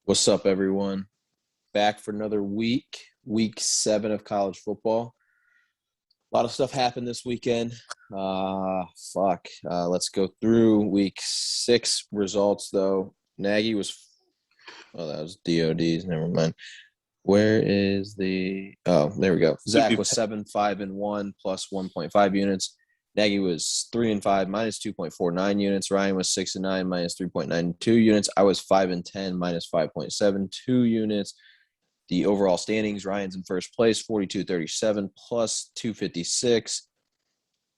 What's up, everyone? Back for another week 7 of college football. A lot of stuff happened this weekend. Let's go through week 6 results, though. Nagy was – that was DOD's. Never mind. Where is the – there we go. Zach was 7-5-1 plus 1.5 units. Nagy was 3-5 minus 2.49 units. Ryan was 6-9 minus 3.92 units. I was 5-10 minus 5.72 units. The overall standings: Ryan's in first place, 42.37 plus 256.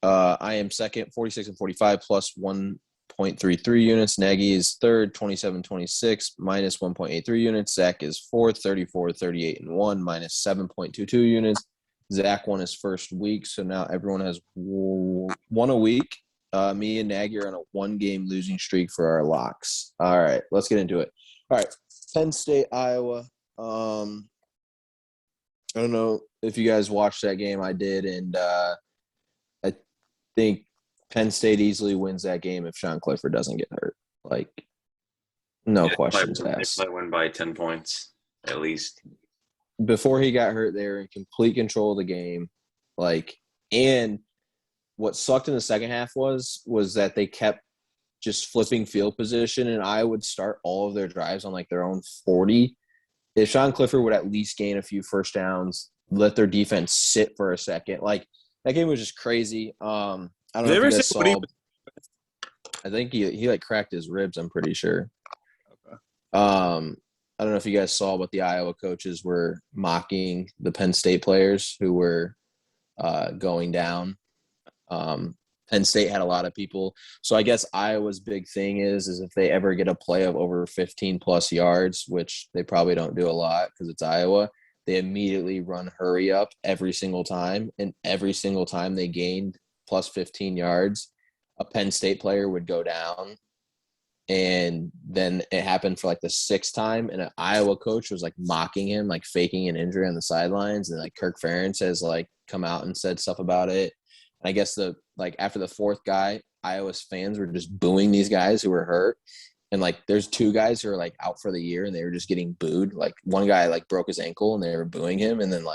I am second, 46-45 plus 1.33 units. Nagy is third, 27.26 minus 1.83 units. Zach is fourth, 34.38-1 minus 7.22 units. Zach won his first week, so now everyone has one a week. Me and Nagy are on a one-game losing streak for our locks. All right, let's get into it. All right, Penn State, Iowa. I don't know if you guys watched that game. I did, and I think Penn State easily wins that game if Sean Clifford doesn't get hurt. No questions asked. They might win by 10 points at least. Before he got hurt, they were in complete control of the game. And what sucked in the second half was that they kept just flipping field position, and I would start all of their drives on their own 40. If Sean Clifford would at least gain a few first downs, let their defense sit for a second. That game was just crazy. I don't know if you guys saw. I think he cracked his ribs, I'm pretty sure. Okay. I don't know if you guys saw, but the Iowa coaches were mocking the Penn State players who were going down. Penn State had a lot of people. So I guess Iowa's big thing is if they ever get a play of over 15-plus yards, which they probably don't do a lot because it's Iowa, they immediately run hurry up every single time. And every single time they gained plus 15 yards, a Penn State player would go down. And then it happened for the sixth time, and an Iowa coach was mocking him, faking an injury on the sidelines. And Kirk Ferentz has come out and said stuff about it. And I guess after the fourth guy, Iowa's fans were just booing these guys who were hurt. And there's two guys who are out for the year, and they were just getting booed. One guy broke his ankle, and they were booing him. And then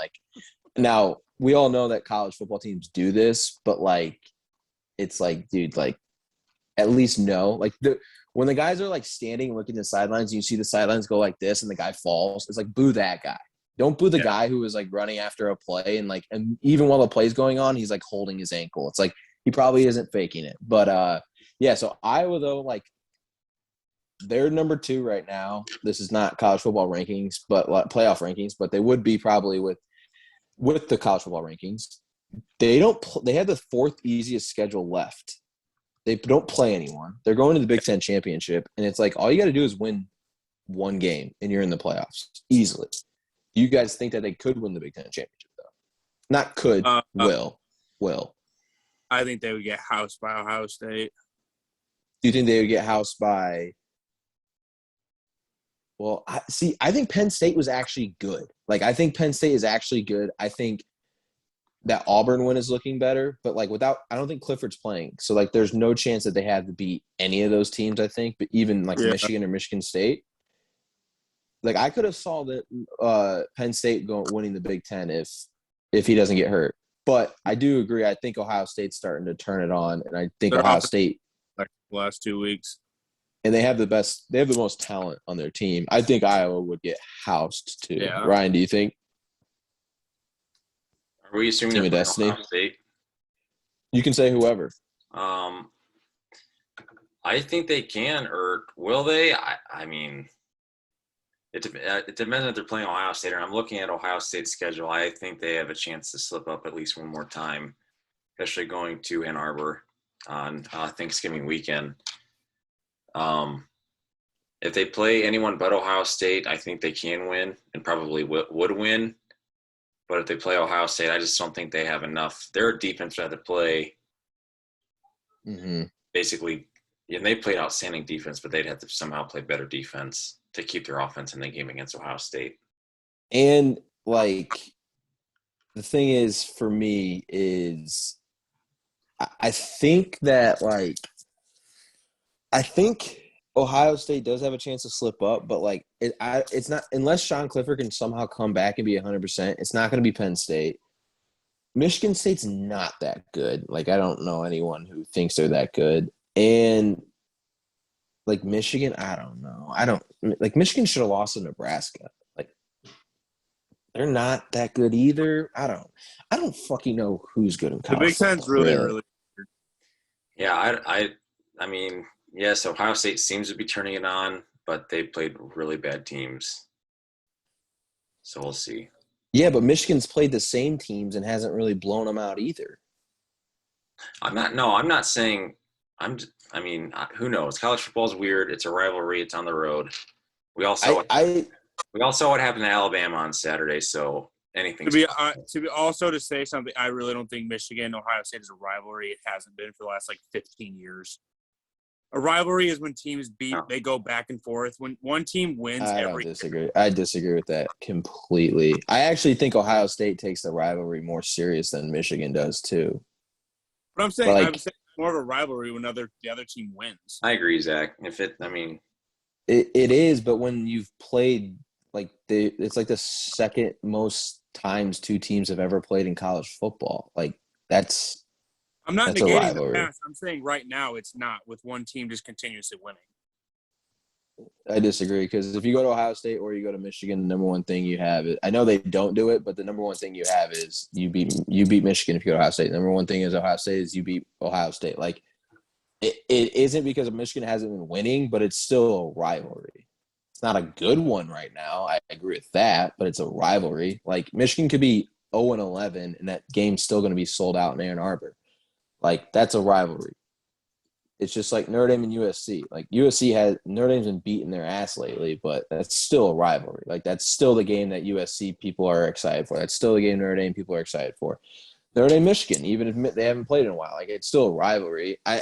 now we all know that college football teams do this, but it's dude, at least know when the guys are standing and looking at the sidelines, and you see the sidelines go like this, and the guy falls. It's boo that guy. Don't boo the guy who was running after a play, and even while the play's going on, he's holding his ankle. It's he probably isn't faking it. But so Iowa though, they're number 2 right now. This is not college football rankings, but playoff rankings, but they would be probably with the college football rankings. They have the 4th easiest schedule left. They don't play anyone. They're going to the Big Ten championship, and it's all you got to do is win one game, and you're in the playoffs easily. You guys think that they could win the Big Ten championship, though? Not could, will. I think they would get housed by Ohio State. Do you think they would get housed by – well, I think Penn State was actually good. I think Penn State is actually good. I think that Auburn win is looking better, but without – I don't think Clifford's playing. So there's no chance that they have to beat any of those teams, I think, but even Michigan or Michigan State. I could have saw that Penn State winning the Big Ten if he doesn't get hurt. But I do agree. I think Ohio State's starting to turn it on, and I think Ohio State the last 2 weeks. And they have the most talent on their team. I think Iowa would get housed too. Yeah. Ryan, do you think? Are we assuming they're playing Ohio State? You can say whoever. I think they can, or will they? I mean, it depends if they're playing Ohio State. Or I'm looking at Ohio State's schedule. I think they have a chance to slip up at least one more time, especially going to Ann Arbor on Thanksgiving weekend. If they play anyone but Ohio State, I think they can win and probably would win. But if they play Ohio State, I just don't think they have enough. Their defense would have to play basically, and they played outstanding defense, but they'd have to somehow play better defense to keep their offense in the game against Ohio State. And, the thing is, for me, is I think that, Ohio State does have a chance to slip up, but like it's not unless Sean Clifford can somehow come back and be 100%. It's not going to be Penn State. Michigan State's not that good. Like I don't know anyone who thinks they're that good, and like Michigan, I don't know. I don't like Michigan should have lost to Nebraska. Like they're not that good either. I don't fucking know who's good in The college Big Ten's football, really weird. Yeah, I mean, yes, Ohio State seems to be turning it on, but they played really bad teams. So we'll see. Yeah, but Michigan's played the same teams and hasn't really blown them out either. I'm not saying I mean, who knows? College football is weird. It's a rivalry. It's on the road. We all saw what happened to Alabama on Saturday. So anything. To say something, I really don't think Michigan and Ohio State is a rivalry. It hasn't been for the last 15 years. A rivalry is when teams they go back and forth. When one team wins disagree. I disagree with that completely. I actually think Ohio State takes the rivalry more serious than Michigan does too. But I'm saying more of a rivalry when the other team wins. I agree, Zach. It is, but when you've played it's like the second most times two teams have ever played in college football. Like that's I'm not That's negating the past. I'm saying right now it's not with one team just continuously winning. I disagree because if you go to Ohio State or you go to Michigan, the number one thing you have is – I know they don't do it, but the number one thing you have is you beat Michigan if you go to Ohio State. The number one thing is Ohio State is you beat Ohio State. Like it isn't because Michigan hasn't been winning, but it's still a rivalry. It's not a good one right now. I agree with that, but it's a rivalry. Like Michigan could be 0-11, and that game's still going to be sold out in Ann Arbor. Like that's a rivalry. It's just like Notre Dame and USC. Like Notre Dame's been beating their ass lately, but that's still a rivalry. Like that's still the game that USC people are excited for. That's still the game Notre Dame people are excited for. Notre Dame, Michigan, even if they haven't played in a while, like it's still a rivalry. I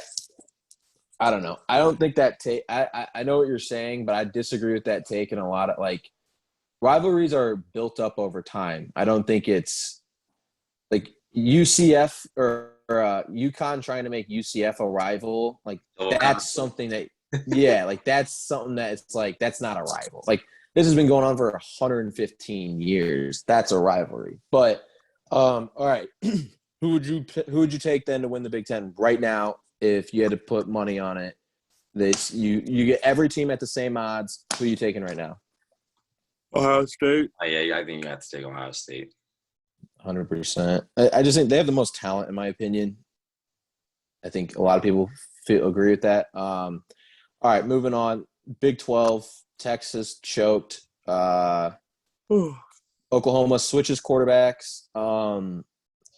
don't know. I don't think that take. I know what you're saying, but I disagree with that take. And a lot of like rivalries are built up over time. I don't think it's like UCF or UConn trying to make UCF a rival, like that's something that, like that's something that it's like that's not a rival. Like this has been going on for 115 years. That's a rivalry. But all right, who would you take then to win the Big Ten right now if you had to put money on it? You get every team at the same odds. Who are you taking right now? Ohio State. Yeah, I think you have to take Ohio State. 100%. I just think they have the most talent, in my opinion. I think a lot of people agree with that. All right, moving on. Big 12, Texas choked. Oklahoma switches quarterbacks. I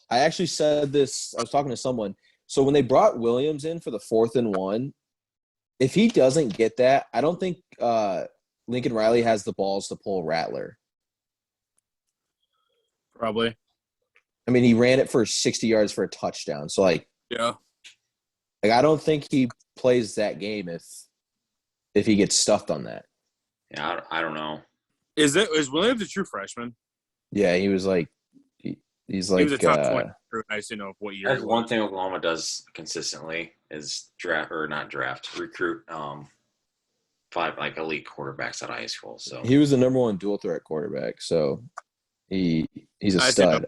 actually said this. I was talking to someone. So when they brought Williams in for the 4th and 1, if he doesn't get that, I don't think Lincoln Riley has the balls to pull Rattler. Probably. I mean, he ran it for 60 yards for a touchdown. So, like, yeah. Like, I don't think he plays that game if he gets stuffed on that. Yeah, I don't know. Is Williams a true freshman? Yeah, he was like he's like he was a top 20. I just didn't know what year. That's one thing Oklahoma does consistently is recruit elite quarterbacks out of high school. So he was the number one dual threat quarterback. So he's a stud.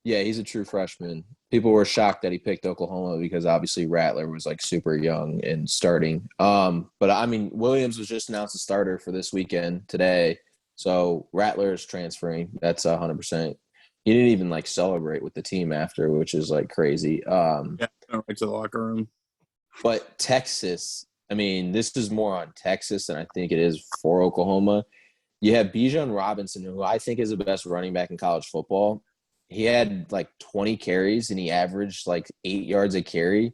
Yeah, he's a true freshman. People were shocked that he picked Oklahoma because obviously Rattler was like super young and starting. But I mean, Williams was just announced a starter for this weekend today. So Rattler is transferring. That's 100%. He didn't even like celebrate with the team after, which is like crazy. Yeah, right to the locker room. But Texas, I mean, this is more on Texas than I think it is for Oklahoma. You have Bijan Robinson, who I think is the best running back in college football. He had like 20 carries and he averaged like 8 yards a carry.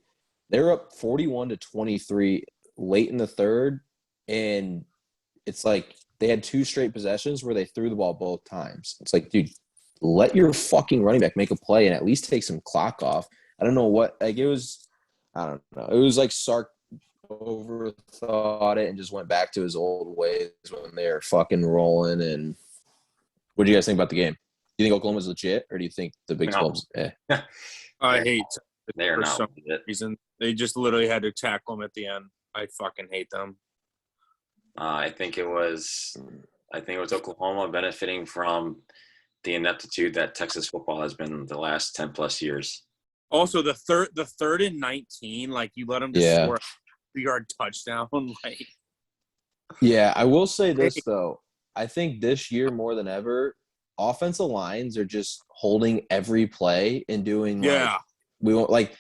They were up 41-23 late in the third. And it's like they had 2 straight possessions where they threw the ball both times. It's like, dude, let your fucking running back make a play and at least take some clock off. I don't know what, like it was, I don't know. It was like Sark overthought it and just went back to his old ways when they were fucking rolling. And what do you guys think about the game? Do you think Oklahoma's legit, or do you think the Big 12's I hate they are for not some reason. They just literally had to tackle him at the end. I fucking hate them. I think it was Oklahoma benefiting from the ineptitude that Texas football has been the last 10 plus years. Also, the third and 19, like you let them just score a 3-yard touchdown. Like, yeah, I will say this though. I think this year more than ever, offensive lines are just holding every play and doing we won't like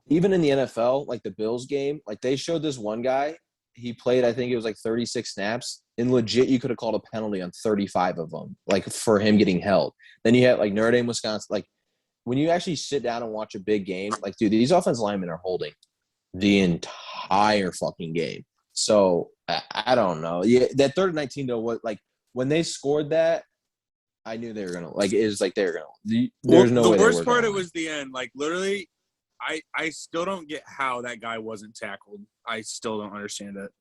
even in the NFL, like the Bills game, like they showed this one guy. He played, I think it was like 36 snaps, and legit, you could have called a penalty on 35 of them, like for him getting held. Then you had like Notre Dame, Wisconsin, like. When you actually sit down and watch a big game, like, dude, these offensive linemen are holding the entire fucking game. So, I don't know. Yeah, that 3rd and 19, though, was like when they scored that, I knew they were going to, like, it was like they were going to. There's no way. The worst part, it was the end. Like, literally, I still don't get how that guy wasn't tackled. I still don't understand it.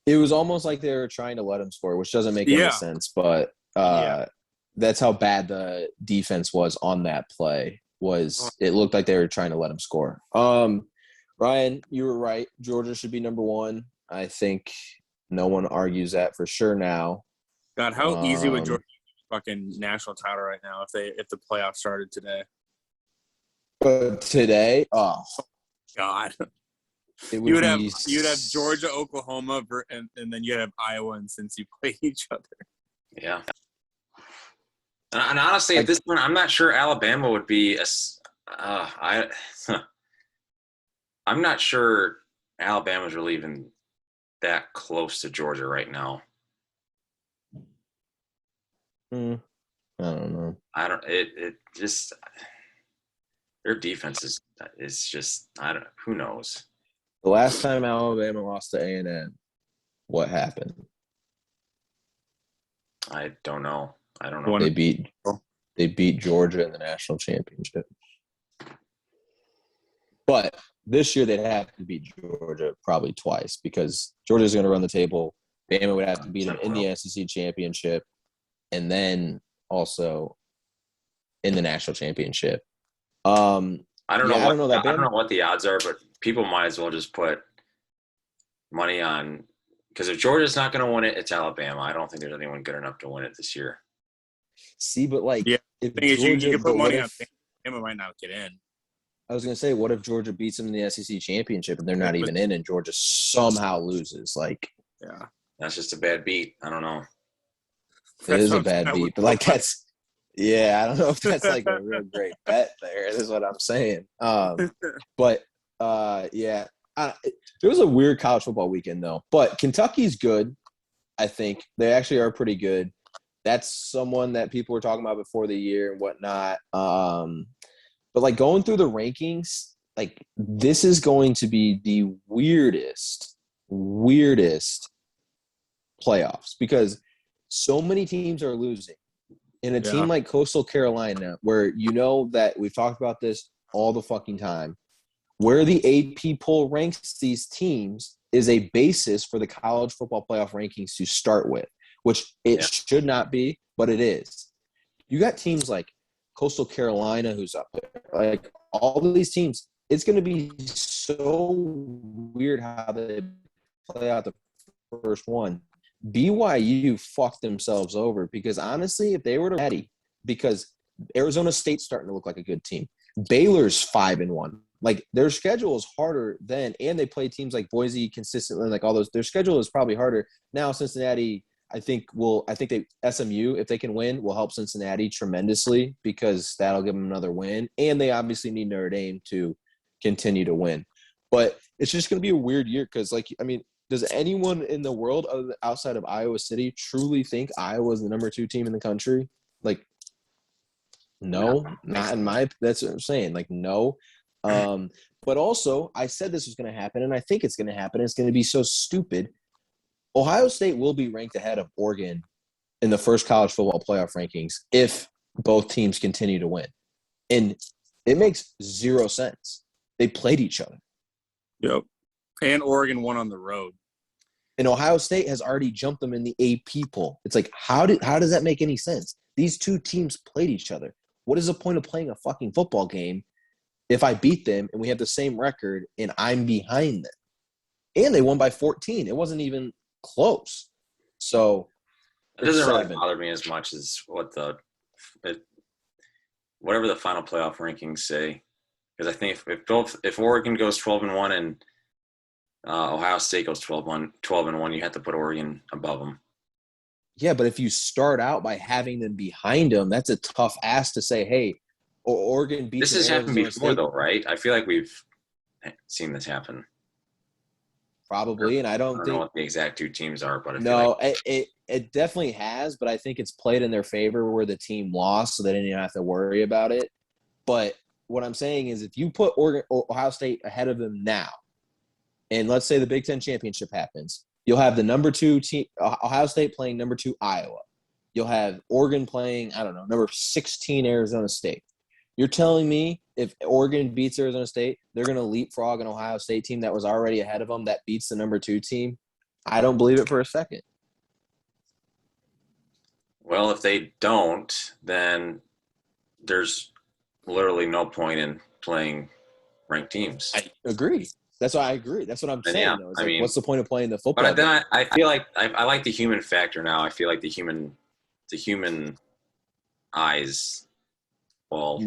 It was almost like they were trying to let him score, which doesn't make any sense. But that's how bad the defense was on that play. It looked like they were trying to let him score. Ryan, you were right. Georgia should be number 1. I think no one argues that for sure now. God, how easy would Georgia fucking national title right now if the playoffs started today? But today, oh God, you'd have Georgia, Oklahoma, and then you'd have Iowa and Cincy play each other. Yeah. And honestly, at this point, I'm not sure Alabama would be I'm not sure Alabama's really even that close to Georgia right now. I don't know. It just their defense is just who knows. The last time Alabama lost to A&M, what happened? I don't know. They beat Georgia in the national championship. But this year they'd have to beat Georgia probably twice because Georgia's going to run the table. Bama would have to beat them in the SEC championship and then also in the national championship. I don't know what the odds are, but people might as well just put money on because if Georgia's not going to win it, it's Alabama. I don't think there's anyone good enough to win it this year. See, but like, if Georgia, you can put money on Bama might not get in. I was going to say, what if Georgia beats them in the SEC championship and they're not even in, and Georgia somehow loses? Like, that's just a bad beat. I don't know. It is a bad beat, but like I don't know if that's like a real great bet there. Is what I'm saying. But it was a weird college football weekend though. But Kentucky's good. I think they actually are pretty good. That's someone that people were talking about before the year and whatnot. But like going through the rankings, like this is going to be the weirdest playoffs because so many teams are losing. In a team like Coastal Carolina, where you know that we've talked about this all the fucking time, where the AP poll ranks these teams is a basis for the college football playoff rankings to start with, which it should not be, but it is. You got teams like Coastal Carolina who's up there. Like all of these teams, it's going to be so weird how they play out the first one. BYU fucked themselves over because honestly, if they were to ready, because Arizona State's starting to look like a good team. Baylor's 5-1. Like their schedule is harder than, and they play teams like Boise consistently, like all those. Their schedule is probably harder now. Cincinnati, SMU, if they can win, will help Cincinnati tremendously because that'll give them another win. And they obviously need Notre Dame to continue to win. But it's just going to be a weird year because, does anyone in the world outside of Iowa City truly think Iowa is the number 2 team in the country? Like, no, not in my – that's what I'm saying. Like, no. But also, I said this was going to happen, and I think it's going to happen. It's going to be so stupid. Ohio State will be ranked ahead of Oregon in the first college football playoff rankings if both teams continue to win. And it makes zero sense. They played each other. Yep. And Oregon won on the road. And Ohio State has already jumped them in the AP poll. It's like, how does that make any sense? These two teams played each other. What is the point of playing a fucking football game if I beat them and we have the same record and I'm behind them? And they won by 14. It wasn't even close. So it doesn't really bother me as much as whatever the final playoff rankings say. Because I think if Oregon goes 12-1 and Ohio State goes 12-1, you have to put Oregon above them. Yeah, but if you start out by having them behind them, that's a tough ask to say, hey, Oregon beats This has happened before, State. though, right? I feel like we've seen this happen. Probably, and I don't think know what the exact two teams are, but it definitely has, but I think it's played in their favor where the team lost, so they didn't even have to worry about it. But what I'm saying is, if you put Ohio State ahead of them now, and let's say the Big Ten championship happens, you'll have the number 2 team, Ohio State playing number 2 Iowa. You'll have Oregon playing, I don't know, number 16 Arizona State. You're telling me if Oregon beats Arizona State, they're going to leapfrog an Ohio State team that was already ahead of them that beats the number 2 team? I don't believe it for a second. Well, if they don't, then there's literally no point in playing ranked teams. I agree. That's why I agree. That's what I'm saying. Yeah, though. It's what's the point of playing the football? But then I feel like I like the human factor now. I feel like the human eyes. Well,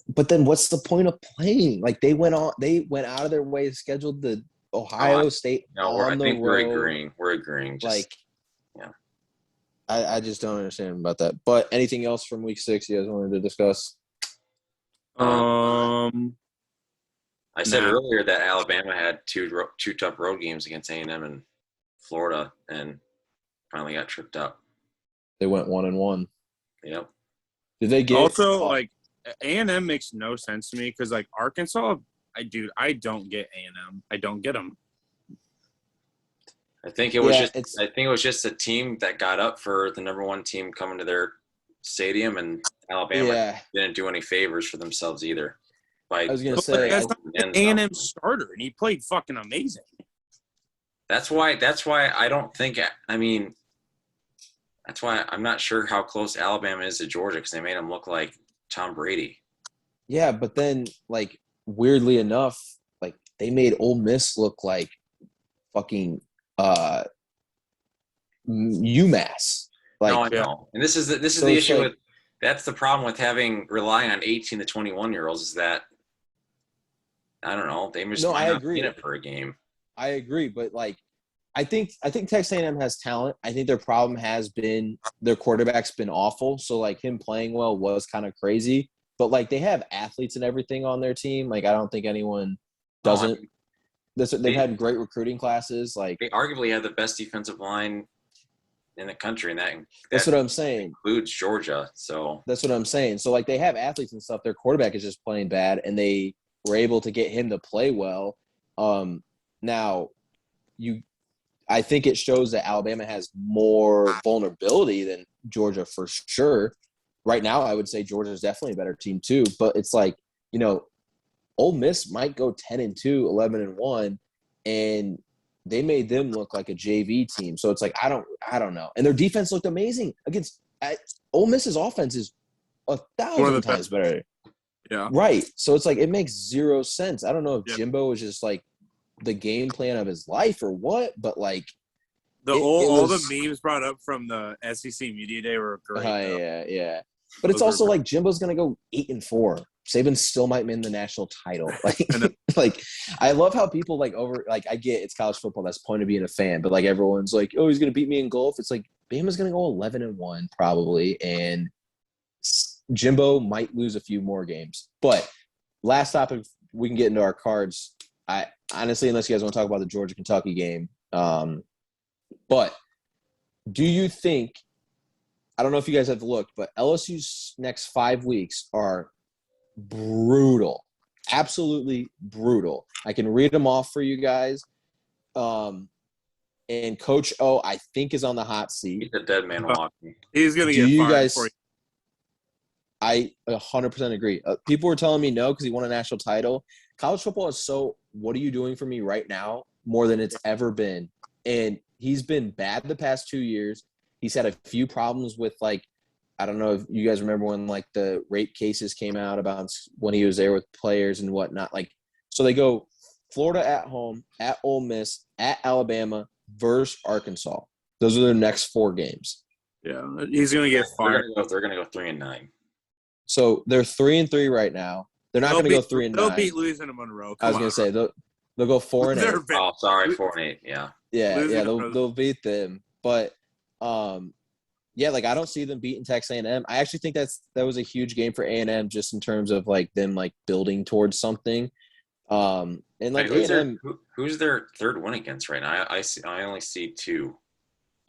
but then what's the point of playing? Like they went out of their way to schedule the Ohio State on the road. We're agreeing. Yeah. I just don't understand about that. But anything else from week 6 you guys wanted to discuss? I said earlier that Alabama had two tough road games against A&M and Florida, and finally got tripped up. They went 1-1. Yep. Did they get also like A&M makes no sense to me because like Arkansas, I don't get A&M. I don't get them. I think it was just a team that got up for the number 1 team coming to their stadium, and Alabama didn't do any favors for themselves either. I was gonna say A&M starter, and he played fucking amazing. That's why I don't think. I mean, that's why I'm not sure how close Alabama is to Georgia because they made them look like Tom Brady. Yeah, but then like weirdly enough, like they made Ole Miss look like fucking UMass. Like, no, I know, and this is the issue with. That's the problem with relying on 18 to 21-year-olds is that I don't know, they just might not be in it for a game. I agree, but like I think Texas A&M has talent. I think their problem has been their quarterback's been awful. So like him playing well was kind of crazy. But like they have athletes and everything on their team. Like I don't think anyone doesn't. They've had great recruiting classes. Like they arguably have the best defensive line in the country, and that's what I'm saying. Includes Georgia. So that's what I'm saying. So like they have athletes and stuff. Their quarterback is just playing bad, and they were able to get him to play well. Now I think it shows that Alabama has more vulnerability than Georgia for sure. Right now, I would say Georgia is definitely a better team too. But it's like, you know, Ole Miss might go 10-2, 11-1, and they made them look like a JV team. So it's like I don't know. And their defense looked amazing against Ole Miss's offense is 1,000 times better. Yeah. Right. So it's like it makes zero sense. I don't know if Jimbo was just like the game plan of his life or what, but like all the memes brought up from the SEC Media Day were great. Yeah. But it's also like Jimbo's gonna go 8-4. Saban still might win the national title. Like I love how people I get it's college football. That's the point of being a fan. But like everyone's like, oh, he's gonna beat me in golf. It's like Bama's gonna go 11-1 probably, and Jimbo might lose a few more games. But last topic, we can get into our cards. I honestly, unless you guys want to talk about the Georgia-Kentucky game, but do you think? I don't know if you guys have looked, but LSU's next 5 weeks are brutal, absolutely brutal. I can read them off for you guys. And Coach O, I think, is on the hot seat. He's a dead man walking. He's going to get fired for you. I 100% agree. People were telling me no because he won a national title. College football is so, what are you doing for me right now more than it's ever been? And he's been bad the past 2 years. He's had a few problems with, like, I don't know if you guys remember when, like, the rape cases came out about when he was there with players and whatnot. Like, so they go Florida at home, at Ole Miss, at Alabama, versus Arkansas. Those are their next 4 games. Yeah, he's going to get fired. They're going to go 3-9. So they're 3-3 right now. They're not going to go 3-9. They'll beat Louisiana Monroe. I was going to say they'll go 4-8. Oh, sorry, 4-8. Yeah. They'll beat them. But like I don't see them beating Texas A&M. I actually think that was a huge game for A&M just in terms of like them like building towards something. And like A&M, who's their third win against right now? I only see 2.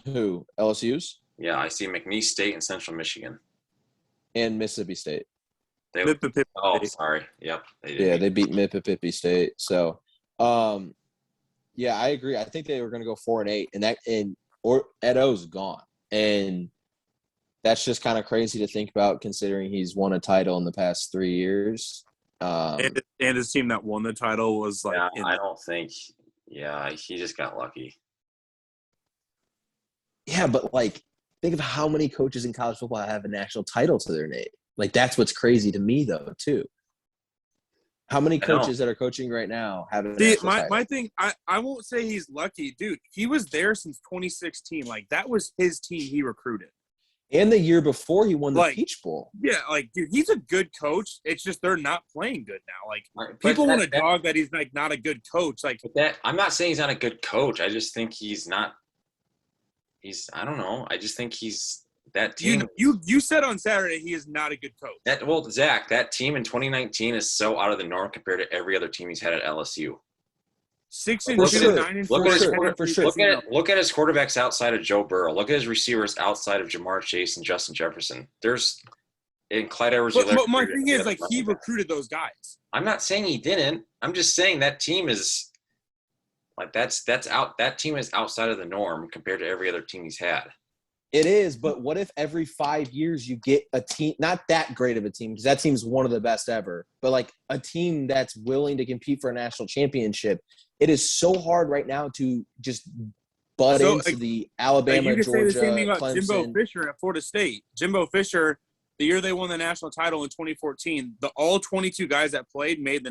Who? LSU's? Yeah, I see McNeese State and Central Michigan. And Mississippi State. Sorry. Yep. They beat Mississippi State. So, I agree. I think they were going to go 4-8, and Ed O's gone, and that's just kind of crazy to think about considering he's won a title in the past 3 years. And his team that won the title was like. Yeah, I don't think. Yeah, he just got lucky. Yeah, but like, think of how many coaches in college football have a national title to their name. Like, that's what's crazy to me, though, too. How many coaches that are coaching right now have a national title? My thing, I won't say he's lucky. Dude, he was there since 2016. Like, that was his team he recruited. And the year before he won the Peach Bowl. Yeah, like, dude, he's a good coach. It's just they're not playing good now. Like, people want to dog that he's, like, not a good coach. Like, I'm not saying he's not a good coach. I just think he's not – I don't know. I just think he's – that team. You said on Saturday he is not a good coach. Zach, that team in 2019 is so out of the norm compared to every other team he's had at LSU. 6-2, 9-4. Look at his quarterbacks outside of Joe Burrow. Look at his receivers outside of Jamar Chase and Justin Jefferson. And Clyde Edwards-Helaire. But my thing is, like, he recruited those guys. I'm not saying he didn't. I'm just saying that team is like that's out. That team is outside of the norm compared to every other team he's had. It is, but what if every 5 years you get a team, not that great of a team, because that team's one of the best ever, but like a team that's willing to compete for a national championship? It is so hard right now to just butt into the Alabama, you Georgia, say the same thing about Clemson. Jimbo Fisher at Florida State. Jimbo Fisher, the year they won the national title in 2014, all 22 guys that played made the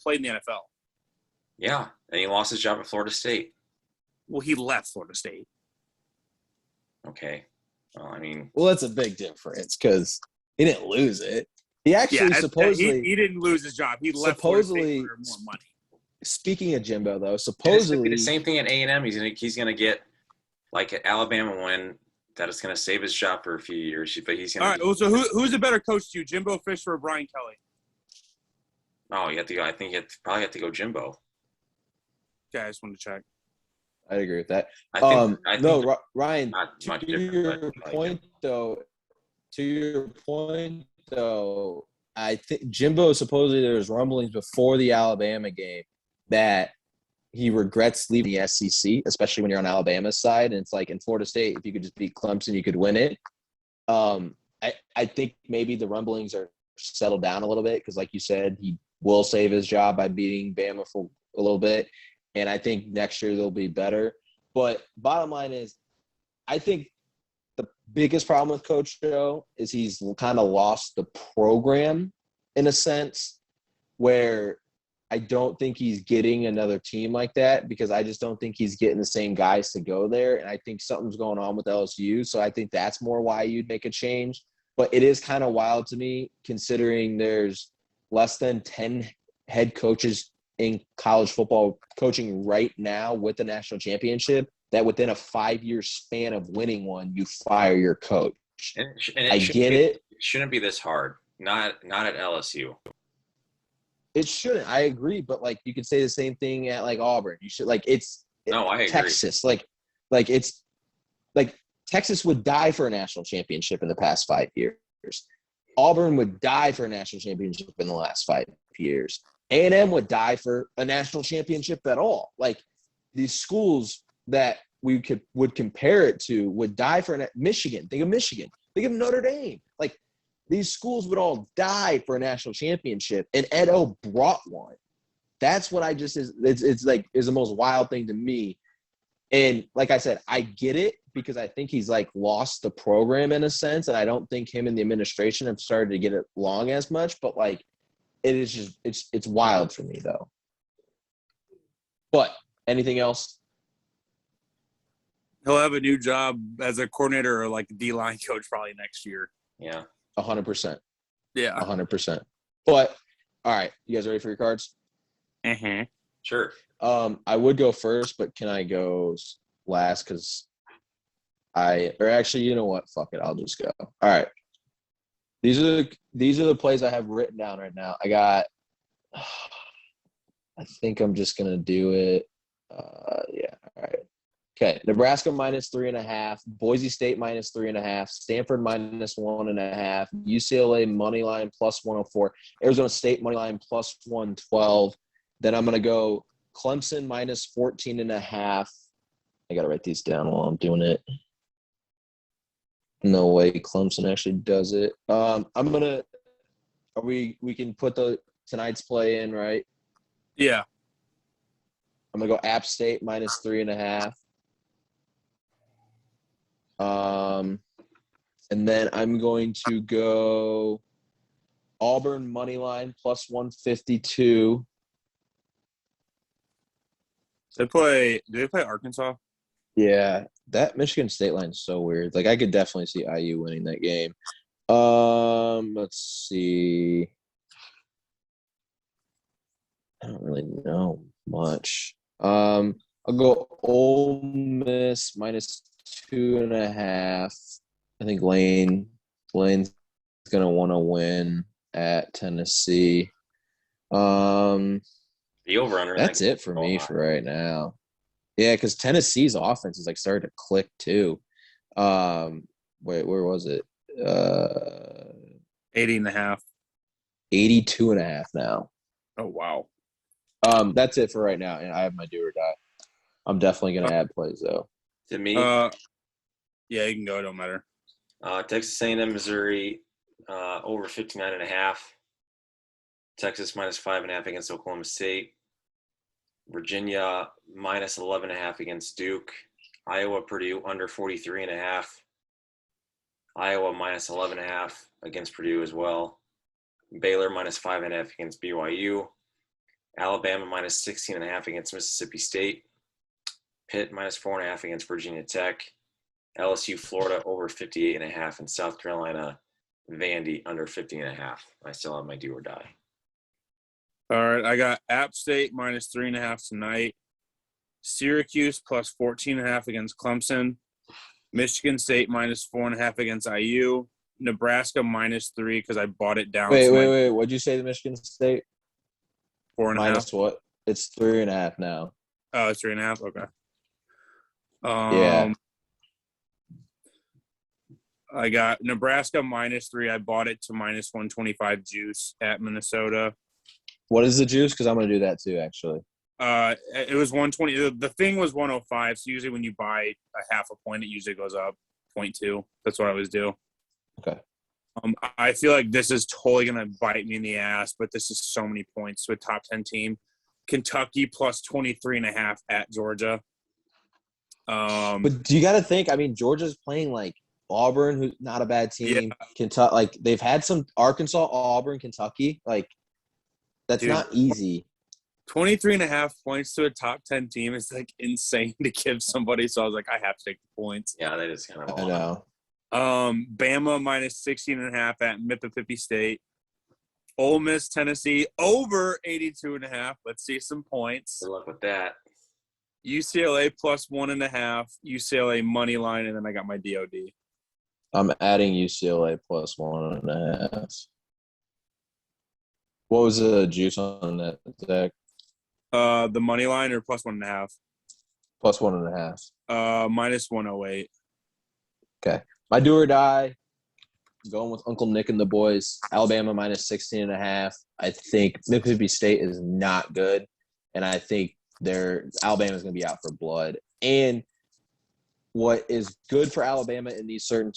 played in the NFL. Yeah, and he lost his job at Florida State. Well, he left Florida State. Okay. Well, I mean. Well, that's a big difference because he didn't lose it. He actually supposedly. He didn't lose his job. He left supposedly for more money. Speaking of Jimbo, though, supposedly. The same thing at A&M. He's gonna get like an Alabama win that is gonna save his job for a few years. But he's gonna. All right. Well, so who's a better coach to you, Jimbo Fisher or Brian Kelly? Oh, you have to go. I think you probably have to go Jimbo. Okay, I just wanted to check. I agree with that. I think Ryan, to your point, though, I think Jimbo supposedly there was rumblings before the Alabama game that he regrets leaving the SEC, especially when you're on Alabama's side. And it's like in Florida State, if you could just beat Clemson, you could win it. I think maybe the rumblings are settled down a little bit because, like you said, he will save his job by beating Bama for a little bit. And I think next year they'll be better. But bottom line is, I think the biggest problem with Coach Joe is he's kind of lost the program in a sense where I don't think he's getting another team like that because I just don't think he's getting the same guys to go there. And I think something's going on with LSU. So I think that's more why you'd make a change. But it is kind of wild to me considering there's less than 10 head coaches in college football coaching right now with the national championship that within a 5-year span of winning one, you fire your coach. And I get it. It shouldn't be this hard. Not at LSU. It shouldn't. I agree. But like, you could say the same thing at like Auburn. You should I agree. Texas, like it's like Texas would die for a national championship in the past 5 years. Auburn would die for a national championship in the last 5 years. A&M would die for a national championship at all. Like these schools that we would compare it to would die for Michigan. Think of Michigan. Think of Notre Dame. Like these schools would all die for a national championship, and Ed O brought one. That's what it's the most wild thing to me. And like I said, I get it because I think he's like lost the program in a sense, and I don't think him and the administration have started to get it along as much. But like, it is just it's wild for me though. But anything else? He'll have a new job as a coordinator or like D-line coach probably next year. Yeah. 100%. Yeah. 100%. But all right, you guys ready for your cards? Mm-hmm. Sure. I would go first, but can I go last? Because actually, you know what? Fuck it, I'll just go. All right. These are the plays I have written down right now. I think I'm just gonna do it. Yeah. All right. Okay. Nebraska -3.5. Boise State -3.5. Stanford -1.5. UCLA money line +104. Arizona State money line +112. Then I'm gonna go Clemson -14.5. I gotta write these down while I'm doing it. No way Clemson actually does it. We can put tonight's play in, right? Yeah. I'm gonna go App State -3.5. And then I'm going to go Auburn money line +152. Do they play Arkansas? Yeah, that Michigan State line is so weird. Like I could definitely see IU winning that game. Let's see. I don't really know much. I'll go Ole Miss -2.5. I think Lane's gonna want to win at Tennessee. The over-under. That's it for me for right now. Yeah, because Tennessee's offense is like starting to click too. Wait, where was it? 80.5. 82.5 now. Oh wow. That's it for right now, and I have my do or die. I'm definitely gonna add plays though. To me, yeah, you can go. It don't matter. Texas A&M, Missouri, over 59.5. Texas -5.5 against Oklahoma State. Virginia -11.5 against Duke. Iowa, Purdue under 43.5. Iowa -11.5 against Purdue as well. Baylor -5.5 against BYU. Alabama -16.5 against Mississippi State. Pitt -4.5 against Virginia Tech. LSU, Florida over 58.5, and South Carolina, Vandy under 50.5. I still have my do or die. All right, I got App State -3.5 tonight. Syracuse +14.5 against Clemson. Michigan State -4.5 against IU. Nebraska -3 because I bought it down. Wait. What'd you say? The Michigan State 4.5. minus what? It's 3.5 now. Oh, it's 3.5. Okay. Yeah. I got Nebraska -3. I bought it to -125 juice at Minnesota. What is the juice? Because I'm gonna do that too, actually. It was 120. The thing was 105. So usually when you buy a half a point, it usually goes up 0.2. That's what I always do. Okay. I feel like this is totally gonna bite me in the ass, but this is so many points to a top 10 team. Kentucky +23.5 at Georgia. But you got to think. I mean, Georgia's playing like Auburn, who's not a bad team. Yeah. Kentucky, like they've had some Arkansas, Auburn, Kentucky. Like that's not easy. 23.5 points to a top 10 team is like insane to give somebody. So I was like, I have to take the points. Yeah, that is kind of. I know. Bama -16.5 at Mississippi State. Ole Miss, Tennessee over 82.5. Let's see some points. Good luck with that. UCLA +1.5. UCLA money line, and then I got my DOD. I'm adding UCLA +1.5. What was the juice on that, Zach? The money line or +1.5? +1.5. -108. Okay. My do or die. Going with Uncle Nick and the boys. Alabama -16.5. I think Mississippi State is not good, and I think Alabama's going to be out for blood. And what is good for Alabama in these certain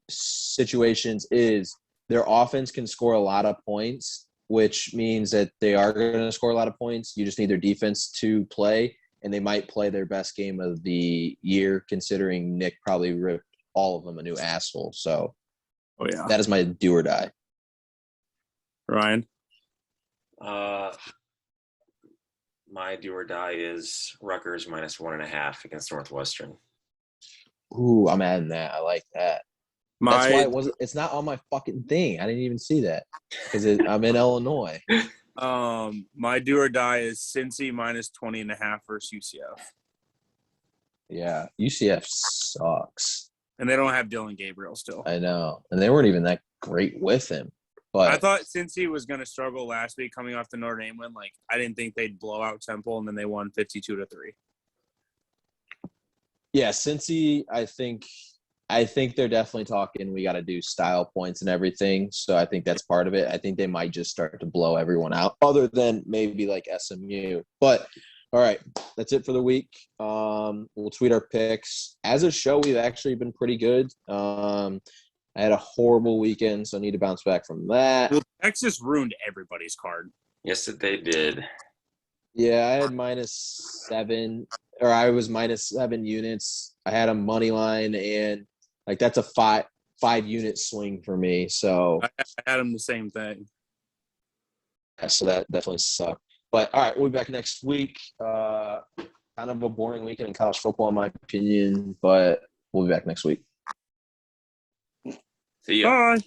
situations is their offense can score a lot of points, which means that they are going to score a lot of points. You just need their defense to play, and they might play their best game of the year, considering Nick probably ripped all of them a new asshole. So that is my do or die. Ryan? My do or die is Rutgers -1.5 against Northwestern. Ooh, I'm adding that. I like that. That's why it's not on my fucking thing. I didn't even see that because I'm in Illinois. My do or die is Cincy -20.5 versus UCF. Yeah, UCF sucks. And they don't have Dylan Gabriel still. I know. And they weren't even that great with him. But I thought Cincy was going to struggle last week coming off the Notre Dame win. Like, I didn't think they'd blow out Temple, and then they won 52-3. Yeah, Cincy, I think they're definitely talking we got to do style points and everything. So I think that's part of it. I think they might just start to blow everyone out other than maybe like SMU. But all right, that's it for the week. We'll tweet our picks. As a show, we've actually been pretty good. I had a horrible weekend, so I need to bounce back from that. Well, Texas ruined everybody's card. Yes, they did. Yeah, I had -7, or I was -7 units. I had a money line, and like that's a five unit swing for me. So I had them the same thing. Yeah, so that definitely sucked. But all right, we'll be back next week. Kind of a boring weekend in college football, in my opinion, but we'll be back next week. See ya. Bye.